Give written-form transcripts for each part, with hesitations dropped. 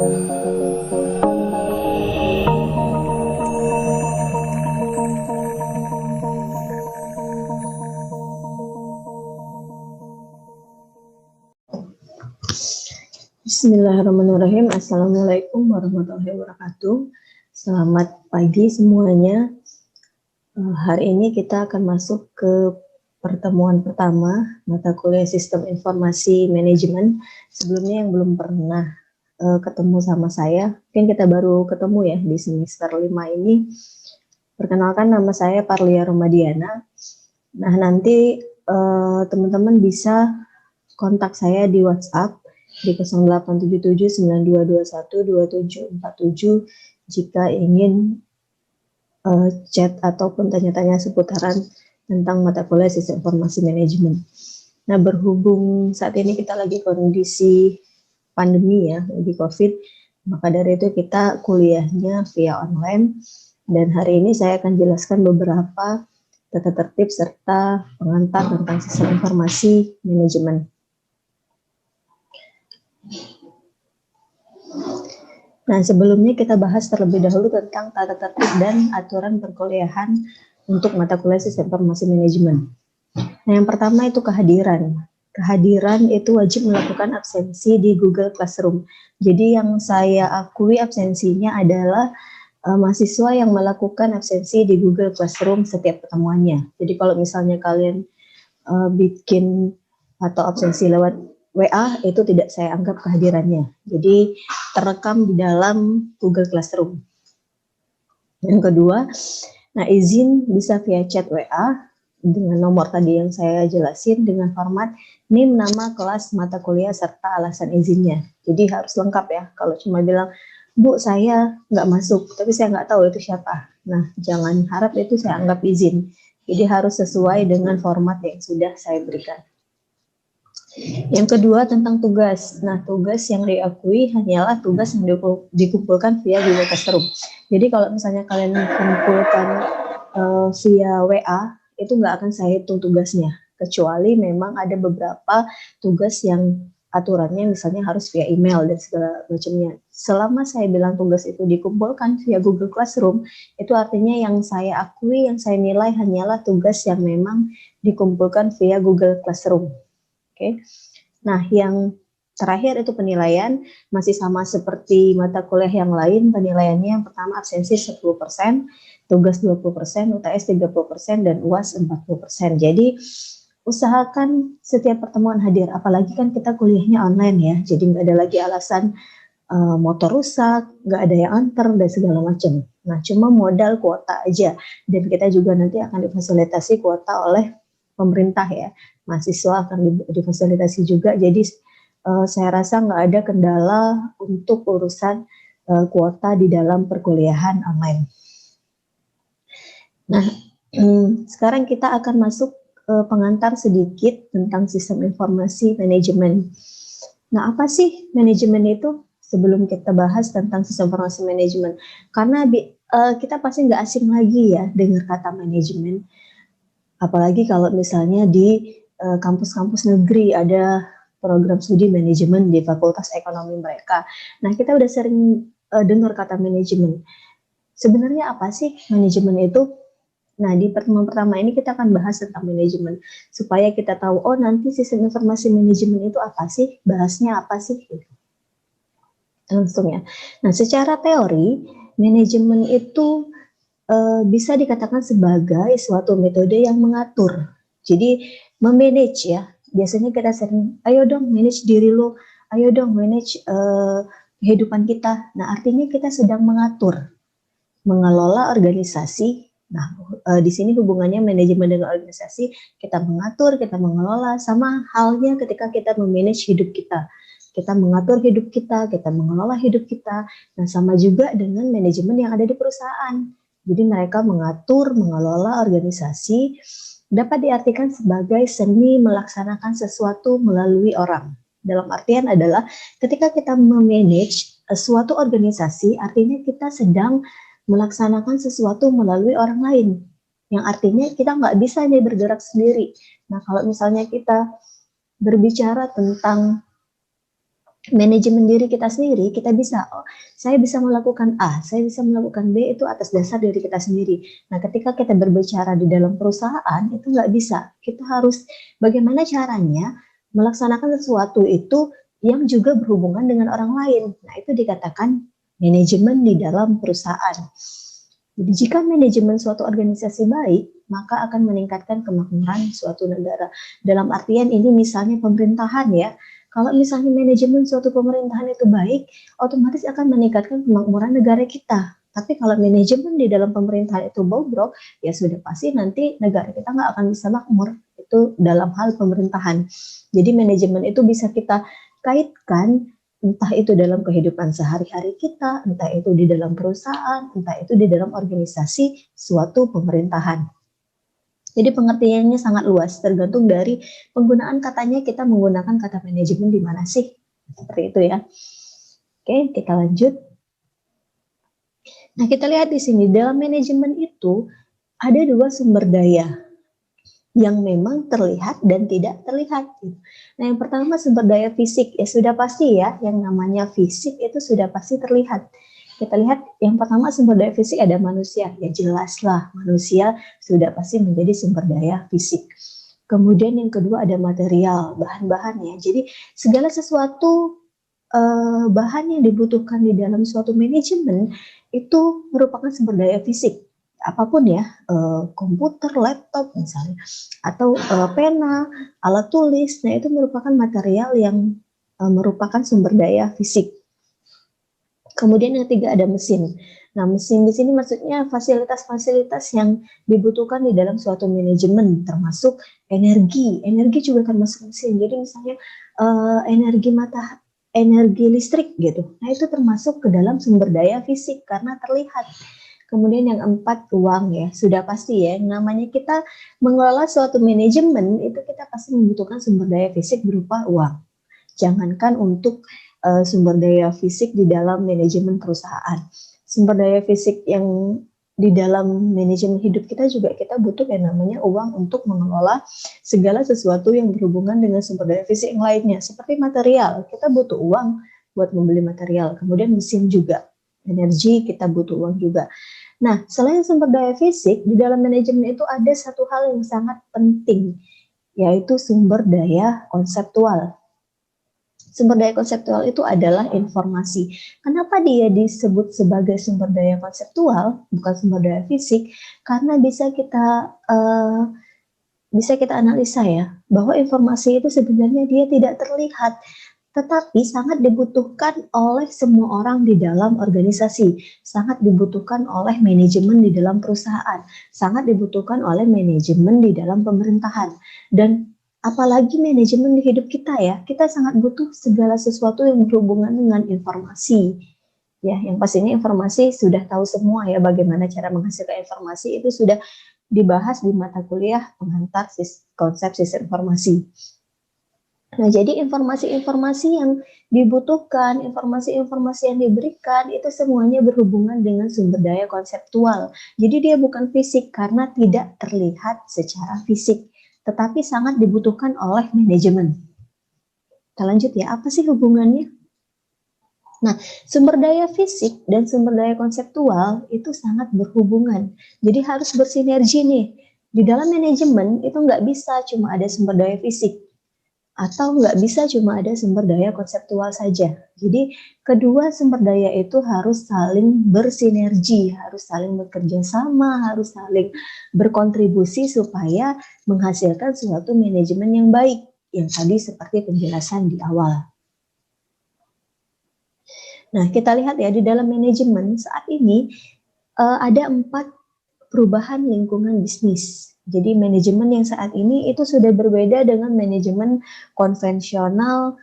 Bismillahirrahmanirrahim. Assalamualaikum warahmatullahi wabarakatuh. Selamat pagi semuanya. Hari ini kita akan masuk ke pertemuan pertama mata kuliah Sistem Informasi Manajemen. Sebelumnya yang belum pernah ketemu sama saya, mungkin kita baru ketemu ya di semester 5 ini. Perkenalkan, nama saya Parlia Romadiana. Nah, nanti teman-teman bisa kontak saya di WhatsApp di 087792212747 jika ingin chat ataupun tanya-tanya seputaran tentang mata kuliah Sistem Informasi Manajemen. Nah, berhubung saat ini kita lagi kondisi pandemi ya, lagi COVID, maka dari itu kita kuliahnya via online. Dan hari ini saya akan jelaskan beberapa tata tertib serta pengantar tentang Sistem Informasi Manajemen. Nah, sebelumnya kita bahas terlebih dahulu tentang tata tertib dan aturan perkuliahan untuk mata kuliah Sistem Informasi Manajemen. Nah, yang pertama itu kehadiran. Kehadiran itu wajib melakukan absensi di Google Classroom. Jadi yang saya akui absensinya adalah mahasiswa yang melakukan absensi di Google Classroom setiap pertemuannya. Jadi kalau misalnya kalian bikin atau absensi lewat WA, itu tidak saya anggap kehadirannya. Jadi terekam di dalam Google Classroom. Yang kedua, nah izin bisa via chat WA dengan nomor tadi yang saya jelasin dengan format NIM, nama, kelas, mata kuliah, serta alasan izinnya. Jadi harus lengkap ya. Kalau cuma bilang, Bu, saya nggak masuk, tapi saya nggak tahu itu siapa. Nah, jangan harap itu saya anggap izin. Jadi harus sesuai dengan format yang sudah saya berikan. Yang kedua tentang tugas. Nah, tugas yang diakui hanyalah tugas yang dikumpulkan via Google Classroom. Jadi kalau misalnya kalian kumpulkan via WA, itu nggak akan saya hitung tugasnya. Kecuali memang ada beberapa tugas yang aturannya misalnya harus via email dan segala macamnya. Selama saya bilang tugas itu dikumpulkan via Google Classroom, itu artinya yang saya akui, yang saya nilai hanyalah tugas yang memang dikumpulkan via Google Classroom. Oke. Nah, yang terakhir itu penilaian, masih sama seperti mata kuliah yang lain. Penilaiannya yang pertama absensi 10%, tugas 20%, UTS 30%, dan UAS 40%. Jadi usahakan setiap pertemuan hadir, apalagi kan kita kuliahnya online ya, jadi nggak ada lagi alasan motor rusak, nggak ada yang antar, dan segala macam. Nah, cuma modal kuota aja, dan kita juga nanti akan difasilitasi kuota oleh pemerintah ya, mahasiswa akan difasilitasi juga, jadi saya rasa nggak ada kendala untuk urusan kuota di dalam perkuliahan online. Nah, sekarang kita akan masuk pengantar sedikit tentang Sistem Informasi Manajemen. Nah, apa sih manajemen itu? Sebelum kita bahas tentang Sistem Informasi Manajemen, karena kita pasti nggak asing lagi ya dengar kata manajemen. Apalagi kalau misalnya di kampus-kampus negeri ada program studi manajemen di Fakultas Ekonomi mereka. Nah, kita udah sering dengar kata manajemen. Sebenarnya apa sih manajemen itu? Nah, di pertemuan pertama ini kita akan bahas tentang manajemen, supaya kita tahu, oh nanti Sistem Informasi Manajemen itu apa sih? Bahasnya apa sih? Langsung ya. Nah, secara teori, manajemen itu bisa dikatakan sebagai suatu metode yang mengatur. Jadi memanage ya. Biasanya kita sering, ayo dong manage diri lo, ayo dong manage kehidupan kita. Nah, artinya kita sedang mengatur, mengelola organisasi. Nah, di sini hubungannya manajemen dengan organisasi, kita mengatur, kita mengelola, sama halnya ketika kita memanage hidup kita. Kita mengatur hidup kita mengelola hidup kita. Nah, sama juga dengan manajemen yang ada di perusahaan. Jadi mereka mengatur, mengelola organisasi, dapat diartikan sebagai seni melaksanakan sesuatu melalui orang. Dalam artian adalah ketika kita memanage suatu organisasi, artinya kita sedang melaksanakan sesuatu melalui orang lain. Yang artinya kita nggak bisa nih bergerak sendiri. Nah, kalau misalnya kita berbicara tentang manajemen diri kita sendiri, kita bisa, oh, saya bisa melakukan A, saya bisa melakukan B itu atas dasar diri kita sendiri. Nah, ketika kita berbicara di dalam perusahaan, itu nggak bisa. Kita harus bagaimana caranya melaksanakan sesuatu itu yang juga berhubungan dengan orang lain. Nah, itu dikatakan manajemen di dalam perusahaan. Jadi, jika manajemen suatu organisasi baik, maka akan meningkatkan kemakmuran suatu negara. Dalam artian ini misalnya pemerintahan ya, kalau misalnya manajemen suatu pemerintahan itu baik, otomatis akan meningkatkan kemakmuran negara kita. Tapi kalau manajemen di dalam pemerintahan itu bobrok, ya sudah pasti nanti negara kita nggak akan bisa makmur. Itu dalam hal pemerintahan. Jadi manajemen itu bisa kita kaitkan entah itu dalam kehidupan sehari-hari kita, entah itu di dalam perusahaan, entah itu di dalam organisasi suatu pemerintahan. Jadi pengertiannya sangat luas, tergantung dari penggunaan katanya, kita menggunakan kata manajemen di mana sih. Seperti itu ya. Oke, kita lanjut. Nah, kita lihat di sini, dalam manajemen itu ada dua sumber daya yang memang terlihat dan tidak terlihat. Nah, yang pertama sumber daya fisik, ya sudah pasti ya, yang namanya fisik itu sudah pasti terlihat. Kita lihat yang pertama sumber daya fisik ada manusia, ya jelaslah manusia sudah pasti menjadi sumber daya fisik. Kemudian yang kedua ada material, bahan-bahan ya. Jadi segala sesuatu bahan yang dibutuhkan di dalam suatu manajemen itu merupakan sumber daya fisik. Apapun ya, komputer, laptop misalnya, atau pena, alat tulis, nah itu merupakan material yang merupakan sumber daya fisik. Kemudian yang ketiga ada mesin. Nah, mesin di sini maksudnya fasilitas-fasilitas yang dibutuhkan di dalam suatu manajemen, termasuk energi. Energi juga termasuk mesin. Jadi misalnya energi listrik gitu. Nah, itu termasuk ke dalam sumber daya fisik karena terlihat. Kemudian yang empat, uang ya. Sudah pasti ya, namanya kita mengelola suatu manajemen, itu kita pasti membutuhkan sumber daya fisik berupa uang. Jangankan untuk sumber daya fisik di dalam manajemen perusahaan. Sumber daya fisik yang di dalam manajemen hidup kita juga kita butuh yang namanya uang untuk mengelola segala sesuatu yang berhubungan dengan sumber daya fisik yang lainnya. Seperti material, kita butuh uang buat membeli material. Kemudian mesin juga, energi kita butuh uang juga. Nah, selain sumber daya fisik, di dalam manajemen itu ada satu hal yang sangat penting, yaitu sumber daya konseptual. Sumber daya konseptual itu adalah informasi. Kenapa dia disebut sebagai sumber daya konseptual, bukan sumber daya fisik? Karena bisa kita analisa ya, bahwa informasi itu sebenarnya dia tidak terlihat, tetapi sangat dibutuhkan oleh semua orang di dalam organisasi, sangat dibutuhkan oleh manajemen di dalam perusahaan, sangat dibutuhkan oleh manajemen di dalam pemerintahan, dan apalagi manajemen di hidup kita ya, kita sangat butuh segala sesuatu yang berhubungan dengan informasi. Ya, yang pastinya informasi sudah tahu semua ya, bagaimana cara menghasilkan informasi itu sudah dibahas di mata kuliah pengantar konsep sistem informasi. Nah, jadi informasi-informasi yang dibutuhkan, informasi-informasi yang diberikan itu semuanya berhubungan dengan sumber daya konseptual. Jadi dia bukan fisik karena tidak terlihat secara fisik, tetapi sangat dibutuhkan oleh manajemen. Kita lanjut ya, apa sih hubungannya? Nah, sumber daya fisik dan sumber daya konseptual itu sangat berhubungan. Jadi harus bersinergi nih. Di dalam manajemen itu nggak bisa cuma ada sumber daya fisik, atau nggak bisa cuma ada sumber daya konseptual saja. Jadi kedua sumber daya itu harus saling bersinergi, harus saling bekerja sama, harus saling berkontribusi supaya menghasilkan suatu manajemen yang baik, yang tadi seperti penjelasan di awal. Nah, kita lihat ya di dalam manajemen saat ini ada 4 perubahan lingkungan bisnis. Jadi manajemen yang saat ini itu sudah berbeda dengan manajemen konvensional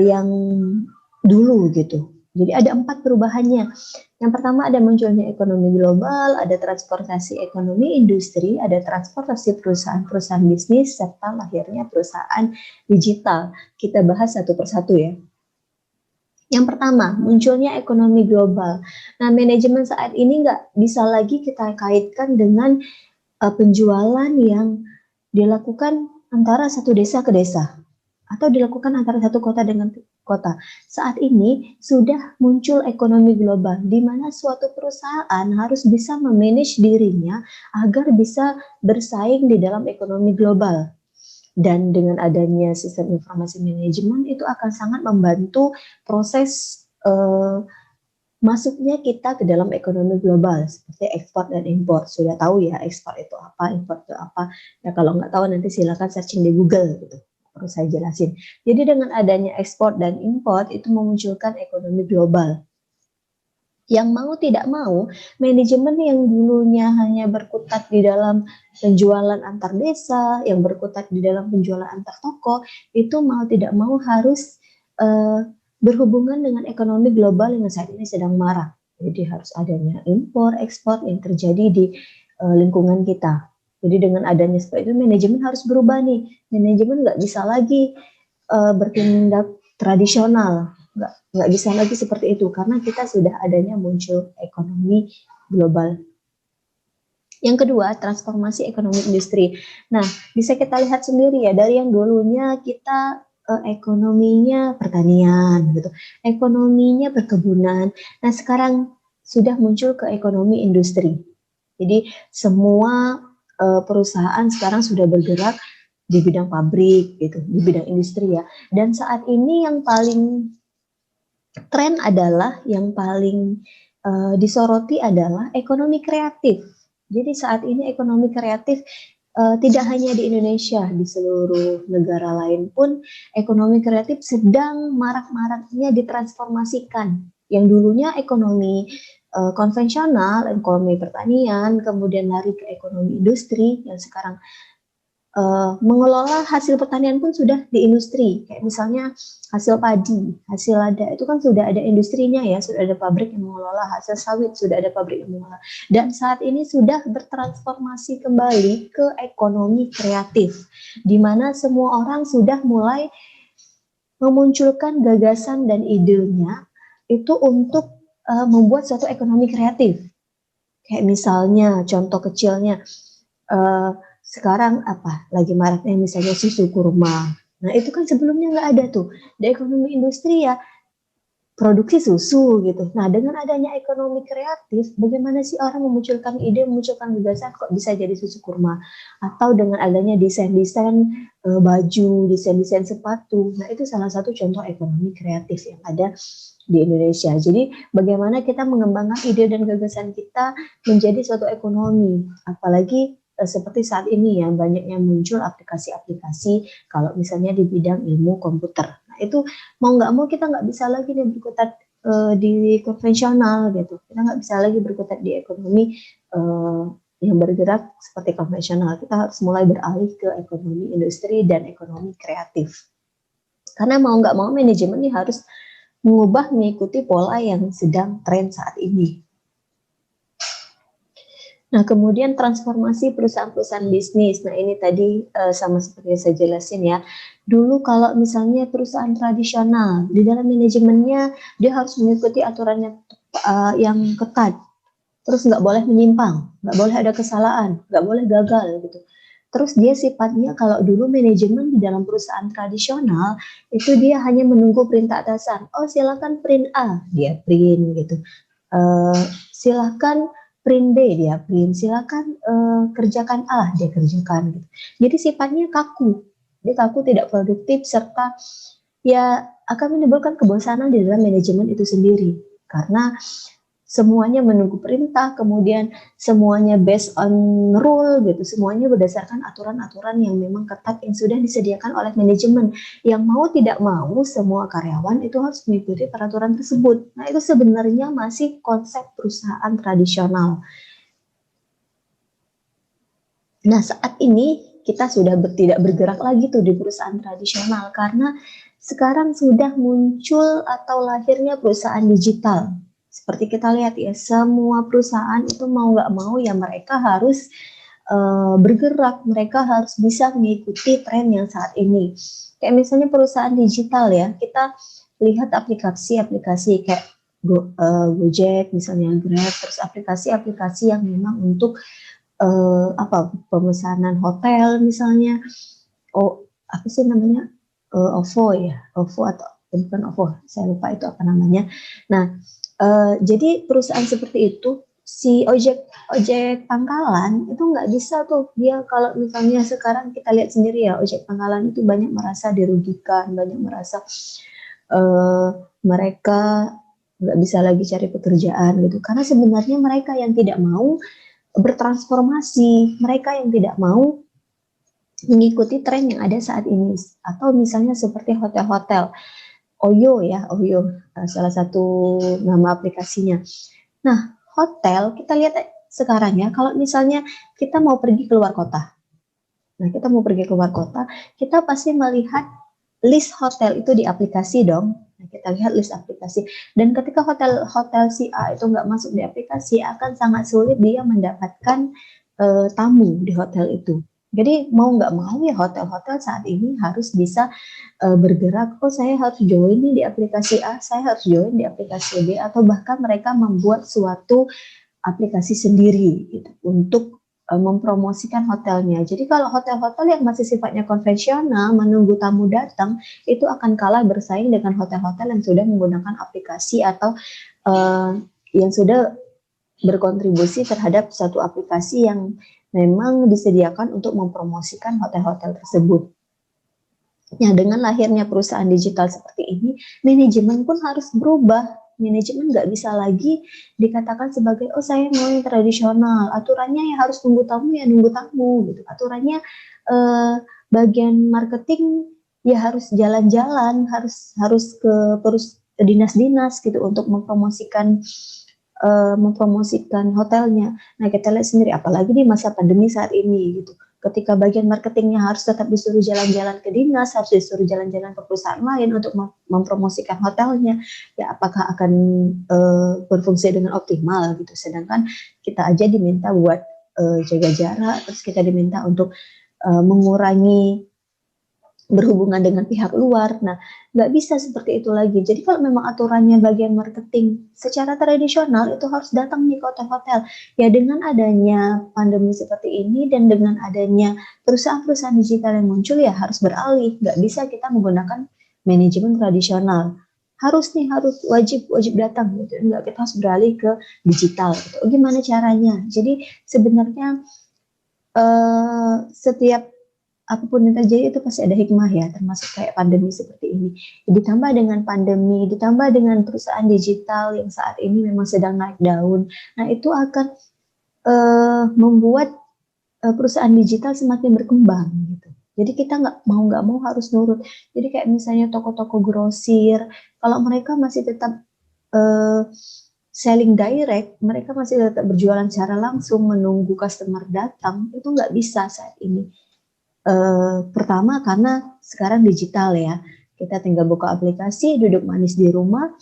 yang dulu gitu. Jadi ada 4 perubahannya. Yang pertama ada munculnya ekonomi global, ada transportasi ekonomi industri, ada transportasi perusahaan-perusahaan bisnis, serta lahirnya perusahaan digital. Kita bahas satu persatu ya. Yang pertama, munculnya ekonomi global. Nah, manajemen saat ini nggak bisa lagi kita kaitkan dengan penjualan yang dilakukan antara satu desa ke desa, atau dilakukan antara satu kota dengan kota. Saat ini sudah muncul ekonomi global di mana suatu perusahaan harus bisa memanage dirinya agar bisa bersaing di dalam ekonomi global. Dan dengan adanya sistem informasi manajemen itu akan sangat membantu proses masuknya kita ke dalam ekonomi global seperti ekspor dan impor. Sudah tahu ya ekspor itu apa, impor itu apa. Ya kalau nggak tahu nanti silakan searching di Google gitu. Terus saya jelasin. Jadi dengan adanya ekspor dan impor itu memunculkan ekonomi global. Yang mau tidak mau, manajemen yang dulunya hanya berkutat di dalam penjualan antar desa, yang berkutat di dalam penjualan antar toko, itu mau tidak mau harus berhubungan dengan ekonomi global yang saat ini sedang marak. Jadi harus adanya impor, ekspor yang terjadi di lingkungan kita. Jadi dengan adanya seperti itu, manajemen harus berubah nih. Manajemen nggak bisa lagi bertindak tradisional, nggak bisa lagi seperti itu karena kita sudah adanya muncul ekonomi global. Yang kedua, transformasi ekonomi industri. Nah, bisa kita lihat sendiri ya dari yang dulunya kita ekonominya pertanian gitu, ekonominya perkebunan. Nah, sekarang sudah muncul ke ekonomi industri. Jadi semua perusahaan sekarang sudah bergerak di bidang pabrik gitu, di bidang industri ya. Dan saat ini yang paling tren adalah yang paling disoroti adalah ekonomi kreatif. Jadi saat ini ekonomi kreatif tidak hanya di Indonesia, di seluruh negara lain pun ekonomi kreatif sedang marak-maraknya ditransformasikan. Yang dulunya ekonomi konvensional, ekonomi pertanian, kemudian lari ke ekonomi industri yang sekarang mengelola hasil pertanian pun sudah di industri. Kayak misalnya hasil padi, hasil lada itu kan sudah ada industrinya ya, sudah ada pabrik yang mengelola, hasil sawit sudah ada pabrik yang mengelola. Dan saat ini sudah bertransformasi kembali ke ekonomi kreatif, di mana semua orang sudah mulai memunculkan gagasan dan idenya itu untuk membuat suatu ekonomi kreatif. Kayak misalnya contoh kecilnya sekarang apa lagi maraknya misalnya susu kurma. Nah itu kan sebelumnya nggak ada tuh di ekonomi industri ya produksi susu gitu. Nah dengan adanya ekonomi kreatif, bagaimana sih orang memunculkan ide, memunculkan gagasan kok bisa jadi susu kurma? Atau dengan adanya desain-desain baju, desain-desain sepatu. Nah itu salah satu contoh ekonomi kreatif yang ada di Indonesia. Jadi bagaimana kita mengembangkan ide dan gagasan kita menjadi suatu ekonomi, apalagi seperti saat ini ya banyak yang muncul aplikasi-aplikasi kalau misalnya di bidang ilmu komputer. Nah itu mau nggak mau kita nggak bisa lagi nih berkutat di konvensional gitu. Kita nggak bisa lagi berkutat di ekonomi yang bergerak seperti konvensional. Kita harus mulai beralih ke ekonomi industri dan ekonomi kreatif. Karena mau nggak mau manajemen ini harus mengikuti pola yang sedang tren saat ini. Nah, kemudian transformasi perusahaan-perusahaan bisnis. Nah, ini tadi sama seperti yang saya jelasin ya. Dulu kalau misalnya perusahaan tradisional, di dalam manajemennya dia harus mengikuti aturannya yang ketat. Terus nggak boleh menyimpang, nggak boleh ada kesalahan, nggak boleh gagal gitu. Terus dia sifatnya kalau dulu manajemen di dalam perusahaan tradisional itu dia hanya menunggu perintah atasan. Oh silakan print A, dia print gitu. Silakan print B, dia print. Silakan kerjakan A, dia kerjakan gitu. Jadi sifatnya kaku. Dia kaku, tidak produktif serta ya akan menimbulkan kebosanan di dalam manajemen itu sendiri. Karena semuanya menunggu perintah, kemudian semuanya based on rule gitu, semuanya berdasarkan aturan-aturan yang memang ketat yang sudah disediakan oleh manajemen. Yang mau tidak mau semua karyawan itu harus mengikuti peraturan tersebut. Nah itu sebenarnya masih konsep perusahaan tradisional. Nah saat ini kita sudah tidak bergerak lagi tuh di perusahaan tradisional karena sekarang sudah muncul atau lahirnya perusahaan digital. Seperti kita lihat ya, semua perusahaan itu mau nggak mau ya mereka harus bergerak, mereka harus bisa mengikuti tren yang saat ini. Kayak misalnya perusahaan digital ya, kita lihat aplikasi-aplikasi kayak Gojek, misalnya Grab, terus aplikasi-aplikasi yang memang untuk pemesanan hotel misalnya, apa sih namanya, OVO ya, OVO atau bukan OVO, saya lupa itu apa namanya. Nah, jadi perusahaan seperti itu, si ojek pangkalan itu nggak bisa tuh dia, kalau misalnya sekarang kita lihat sendiri ya, ojek pangkalan itu banyak merasa dirugikan, banyak merasa mereka nggak bisa lagi cari pekerjaan gitu, karena sebenarnya mereka yang tidak mau bertransformasi, mereka yang tidak mau mengikuti tren yang ada saat ini. Atau misalnya seperti hotel-hotel, Oyo ya, Oyo salah satu nama aplikasinya. Nah, hotel kita lihat sekarang ya, kalau misalnya kita mau pergi keluar kota, kita pasti melihat list hotel itu di aplikasi dong. Nah, kita lihat list aplikasi, dan ketika hotel si A itu nggak masuk di aplikasi, akan sangat sulit dia mendapatkan tamu di hotel itu. Jadi mau nggak mau ya, hotel-hotel saat ini harus bisa bergerak. Oh, saya harus join nih di aplikasi A, saya harus join di aplikasi B, atau bahkan mereka membuat suatu aplikasi sendiri gitu, untuk mempromosikan hotelnya. Jadi kalau hotel-hotel yang masih sifatnya konvensional, menunggu tamu datang, itu akan kalah bersaing dengan hotel-hotel yang sudah menggunakan aplikasi atau yang sudah berkontribusi terhadap satu aplikasi yang memang disediakan untuk mempromosikan hotel-hotel tersebut. Ya, dengan lahirnya perusahaan digital seperti ini, manajemen pun harus berubah. Manajemen nggak bisa lagi dikatakan sebagai, oh saya mau yang tradisional, aturannya ya harus nunggu tamu ya nunggu tamu gitu. Aturannya bagian marketing ya harus jalan-jalan, harus ke dinas-dinas gitu untuk mempromosikan hotelnya. Nah, kita lihat sendiri, apalagi di masa pandemi saat ini gitu. Ketika bagian marketingnya harus tetap disuruh jalan-jalan ke dinas, harus disuruh jalan-jalan ke perusahaan lain untuk mempromosikan hotelnya, ya apakah akan berfungsi dengan optimal gitu. Sedangkan kita aja diminta buat jaga jarak, terus kita diminta untuk mengurangi berhubungan dengan pihak luar. Nah, nggak bisa seperti itu lagi. Jadi kalau memang aturannya bagian marketing secara tradisional itu harus datang nih ke hotel-hotel. Ya, dengan adanya pandemi seperti ini dan dengan adanya perusahaan-perusahaan digital yang muncul, ya harus beralih. Nggak bisa kita menggunakan manajemen tradisional. Harus wajib datang gitu. Nggak, kita harus beralih ke digital gitu. Gimana caranya? Jadi sebenarnya setiap apapun yang terjadi itu pasti ada hikmah ya, termasuk kayak pandemi seperti ini. Ditambah dengan pandemi, ditambah dengan perusahaan digital yang saat ini memang sedang naik daun. Nah, itu akan membuat perusahaan digital semakin berkembang gitu. Jadi kita nggak mau harus nurut. Jadi kayak misalnya toko-toko grosir, kalau mereka masih tetap selling direct, mereka masih tetap berjualan secara langsung, menunggu customer datang, itu nggak bisa saat ini. Pertama karena sekarang digital ya, kita tinggal buka aplikasi, duduk manis di rumah,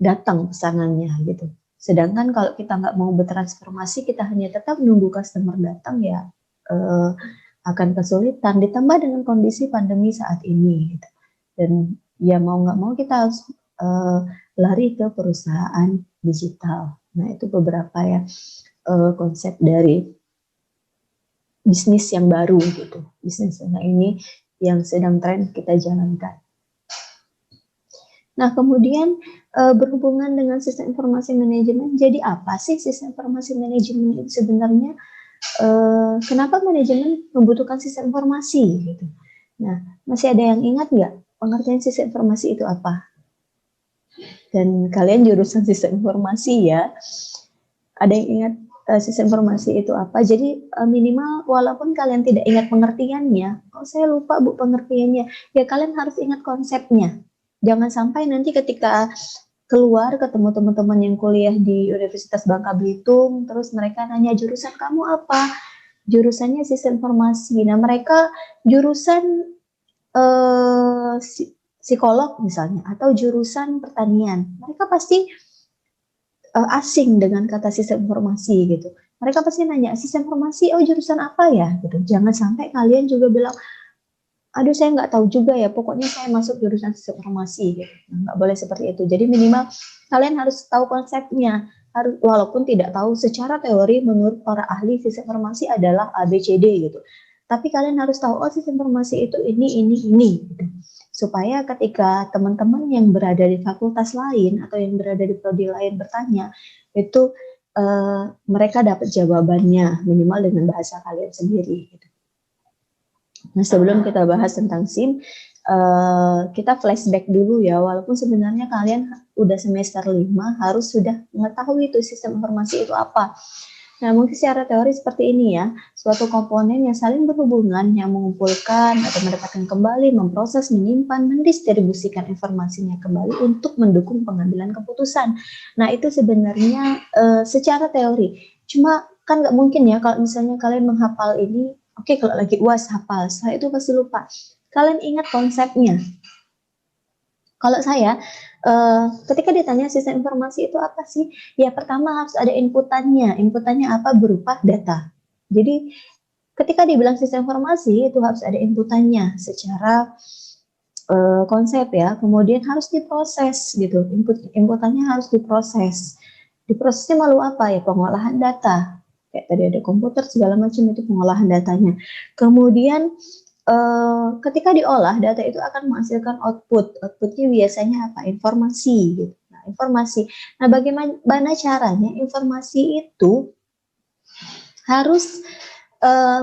datang pesanannya gitu. Sedangkan kalau kita nggak mau bertransformasi, kita hanya tetap nunggu customer datang, ya akan kesulitan. Ditambah dengan kondisi pandemi saat ini gitu. Dan ya mau nggak mau kita harus lari ke perusahaan digital. Nah, itu beberapa ya konsep dari bisnis yang baru gitu, bisnis ini yang sedang tren kita jalankan. Nah, kemudian berhubungan dengan sistem informasi manajemen, jadi apa sih sistem informasi manajemen itu sebenarnya? Kenapa manajemen membutuhkan sistem informasi gitu? Nah, masih ada yang ingat nggak pengertian sistem informasi itu apa? Dan kalian jurusan sistem informasi ya, ada yang ingat sistem informasi itu apa? Jadi minimal walaupun kalian tidak ingat pengertiannya, oh saya lupa Bu pengertiannya, ya kalian harus ingat konsepnya. Jangan sampai nanti ketika keluar ketemu teman-teman yang kuliah di Universitas Bangka Belitung, terus mereka nanya jurusan kamu apa? Jurusannya sistem informasi. Nah, mereka jurusan psikolog misalnya, atau jurusan pertanian. Mereka pasti asing dengan kata sistem informasi gitu. Mereka pasti nanya, sistem informasi, oh jurusan apa ya? Gitu. Jangan sampai kalian juga bilang, aduh saya nggak tahu juga ya, pokoknya saya masuk jurusan sistem informasi. Gitu. Nah, nggak boleh seperti itu. Jadi minimal kalian harus tahu konsepnya, walaupun tidak tahu secara teori menurut para ahli sistem informasi adalah ABCD gitu. Tapi kalian harus tahu, oh sistem informasi itu ini. Gitu. supaya ketika teman-teman yang berada di fakultas lain atau yang berada di prodi lain bertanya, itu mereka dapat jawabannya minimal dengan bahasa kalian sendiri gitu. Nah, sebelum kita bahas tentang SIM, kita flashback dulu ya, walaupun sebenarnya kalian udah semester 5 harus sudah mengetahui itu sistem informasi itu apa. Nah, mungkin secara teori seperti ini ya, suatu komponen yang saling berhubungan yang mengumpulkan atau mendapatkan kembali, memproses, menyimpan, mendistribusikan informasinya kembali untuk mendukung pengambilan keputusan. Nah, itu sebenarnya secara teori. Cuma kan nggak mungkin ya kalau misalnya kalian menghafal ini, oke, kalau lagi UAS hafal, setelah itu pasti lupa. Kalian ingat konsepnya. Kalau saya, ketika ditanya sistem informasi itu apa sih? Ya pertama harus ada inputannya. Inputannya apa? Berupa data. Jadi ketika dibilang sistem informasi itu harus ada inputannya secara konsep ya. Kemudian harus diproses gitu. Inputannya harus diproses. Diprosesnya malu apa ya? Pengolahan data. Kayak tadi ada komputer segala macam itu pengolahan datanya. Kemudian ketika diolah data itu akan menghasilkan output. Outputnya biasanya apa? Informasi gitu. Nah, informasi. Nah, bagaimana caranya informasi itu harus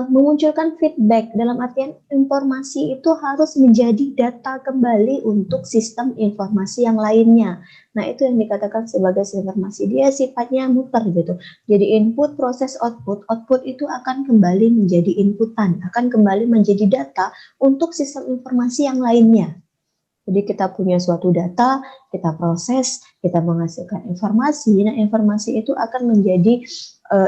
memunculkan feedback, dalam artian informasi itu harus menjadi data kembali untuk sistem informasi yang lainnya. Nah, itu yang dikatakan sebagai sistem informasi. Dia sifatnya muter gitu. Jadi input, proses, output. Output itu akan kembali menjadi inputan, akan kembali menjadi data untuk sistem informasi yang lainnya. Jadi kita punya suatu data, kita proses, kita menghasilkan informasi. Nah, informasi itu akan menjadi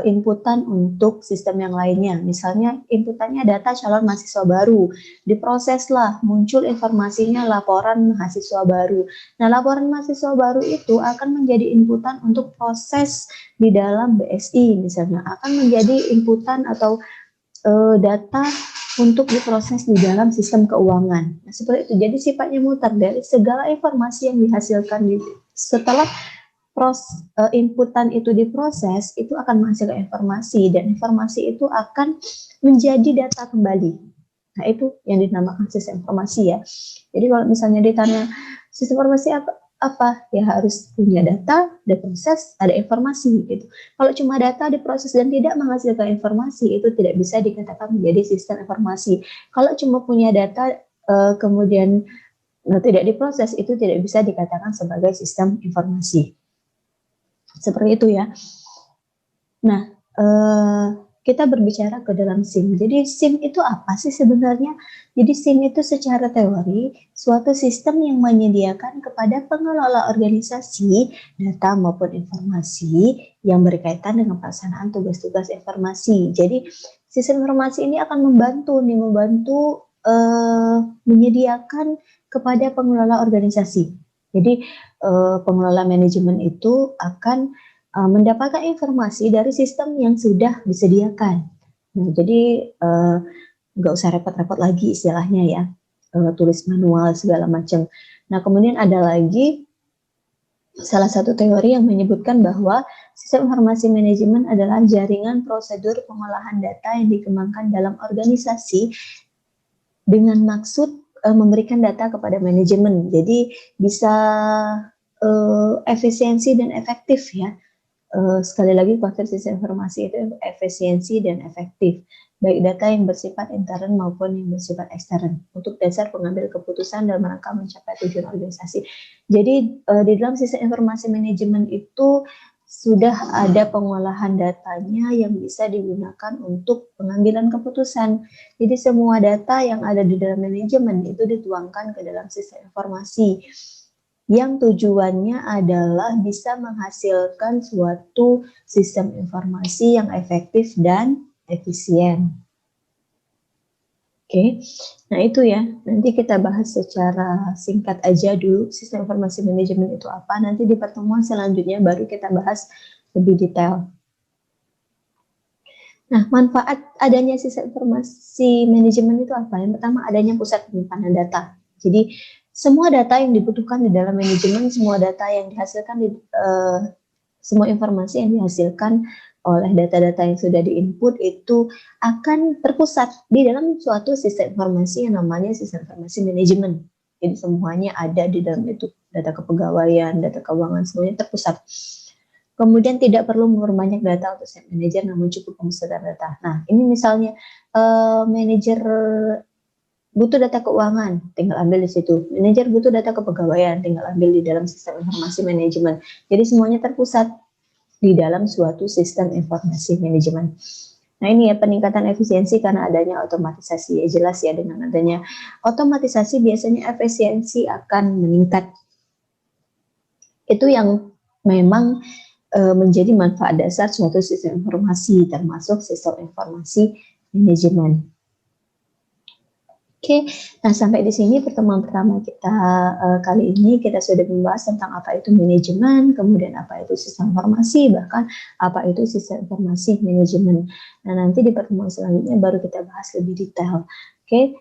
inputan untuk sistem yang lainnya. Misalnya inputannya data calon mahasiswa baru, diproseslah, muncul informasinya laporan mahasiswa baru. Nah, laporan mahasiswa baru itu akan menjadi inputan untuk proses di dalam BSI misalnya, akan menjadi inputan atau data untuk diproses di dalam sistem keuangan. Nah, seperti itu. Jadi sifatnya muter dari segala informasi yang dihasilkan setelah inputan itu diproses, itu akan menghasilkan informasi dan informasi itu akan menjadi data kembali. Nah, itu yang dinamakan sistem informasi ya. Jadi kalau misalnya ditanya sistem informasi apa? Ya harus punya data, diproses, ada informasi gitu. Kalau cuma data diproses dan tidak menghasilkan informasi, itu tidak bisa dikatakan menjadi sistem informasi. Kalau cuma punya data kemudian tidak diproses, itu tidak bisa dikatakan sebagai sistem informasi. Seperti itu ya. Nah, kita berbicara ke dalam SIM. Jadi SIM itu apa sih sebenarnya? Jadi SIM itu secara teori suatu sistem yang menyediakan kepada pengelola organisasi data maupun informasi yang berkaitan dengan pelaksanaan tugas-tugas informasi. Jadi sistem informasi ini akan membantu menyediakan kepada pengelola organisasi. Jadi pengelola manajemen itu akan mendapatkan informasi dari sistem yang sudah disediakan. Nah, jadi nggak usah repot-repot lagi istilahnya ya, tulis manual segala macam. Nah, kemudian ada lagi salah satu teori yang menyebutkan bahwa sistem informasi manajemen adalah jaringan prosedur pengolahan data yang dikembangkan dalam organisasi dengan maksud memberikan data kepada manajemen. Jadi bisa efisiensi dan efektif ya. Sekali lagi konsep sistem informasi itu efisiensi dan efektif, baik data yang bersifat intern maupun yang bersifat ekstern untuk dasar pengambil keputusan dalam rangka mencapai tujuan organisasi. Jadi di dalam sistem informasi manajemen itu sudah ada pengolahan datanya yang bisa digunakan untuk pengambilan keputusan. Jadi semua data yang ada di dalam manajemen itu dituangkan ke dalam sistem informasi, yang tujuannya adalah bisa menghasilkan suatu sistem informasi yang efektif dan efisien. Oke, nah itu ya, nanti kita bahas secara singkat aja dulu sistem informasi manajemen itu apa, nanti di pertemuan selanjutnya baru kita bahas lebih detail. Nah, manfaat adanya sistem informasi manajemen itu apa? Yang pertama, adanya pusat penyimpanan data. Jadi semua data yang dibutuhkan di dalam manajemen, semua data yang dihasilkan, semua informasi yang dihasilkan oleh data-data yang sudah diinput itu akan terpusat di dalam suatu sistem informasi yang namanya sistem informasi manajemen. Jadi semuanya ada di dalam itu. Data kepegawaian, data keuangan, semuanya terpusat. Kemudian tidak perlu memperbanyak data untuk site manager, namun cukup pemusatan data. Nah, ini misalnya manajer butuh data keuangan, tinggal ambil di situ. Manajer butuh data kepegawaian, tinggal ambil di dalam sistem informasi manajemen. Jadi semuanya terpusat di dalam suatu sistem informasi manajemen. Nah, ini ya peningkatan efisiensi karena adanya otomatisasi. Ya jelas ya, dengan adanya otomatisasi biasanya efisiensi akan meningkat. Itu yang memang menjadi manfaat dasar suatu sistem informasi, termasuk sistem informasi manajemen. Oke, nah sampai di sini pertemuan pertama kita kali ini kita sudah membahas tentang apa itu manajemen, kemudian apa itu sistem informasi, bahkan apa itu sistem informasi manajemen. Nah nanti di pertemuan selanjutnya baru kita bahas lebih detail. Oke,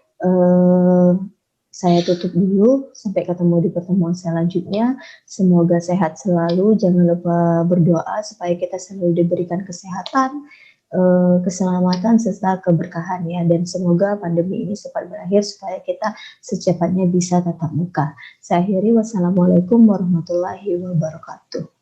saya tutup dulu, sampai ketemu di pertemuan selanjutnya. Semoga sehat selalu, jangan lupa berdoa supaya kita selalu diberikan kesehatan, keselamatan serta keberkahan ya, dan semoga pandemi ini cepat berakhir supaya kita secepatnya bisa tatap muka. Saya akhiri, wassalamualaikum warahmatullahi wabarakatuh.